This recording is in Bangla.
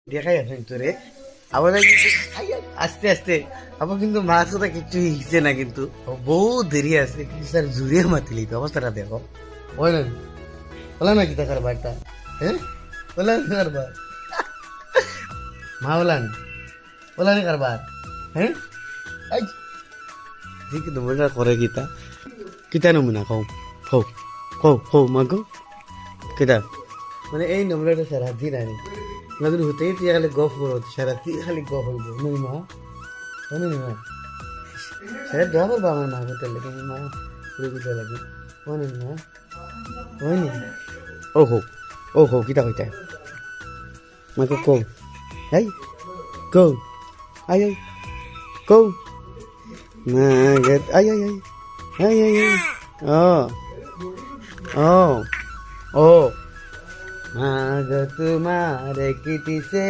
দেখাই আছে তোরে আবার কিন্তু আস্তে আস্তে আবার কিন্তু মাছ কথা কিছু হিসছে না কিন্তু বহুত দেরি আছে কিন্তু স্যার জুড়ে মাতিলি তো অবস্থাটা দেখো বলেন বলে নাকি দেখার বারটা হ্যাঁ বলেন কারবার মা বলানি কারবার হ্যাঁ ঠিক নমুনা করে গীতা কিতা নমুনা কও কও কও কও মাগো কিতা মানে এই নমুনাটা সারা দিন আনি নতুন হতেই তুই খালি গফ করো সারা তুই খালি গফ হইব নুই মা নুই মা সারা দোয়া করবো আমার মা হতে লাগে মা পুরো দিতে লাগে অনেক মা হয়নি ও হো কিতা কইতা মাকে কও এই কও আই আই কও না গেট আই আই আই আই আই আই ও ও মাগ তোমার কিতিসে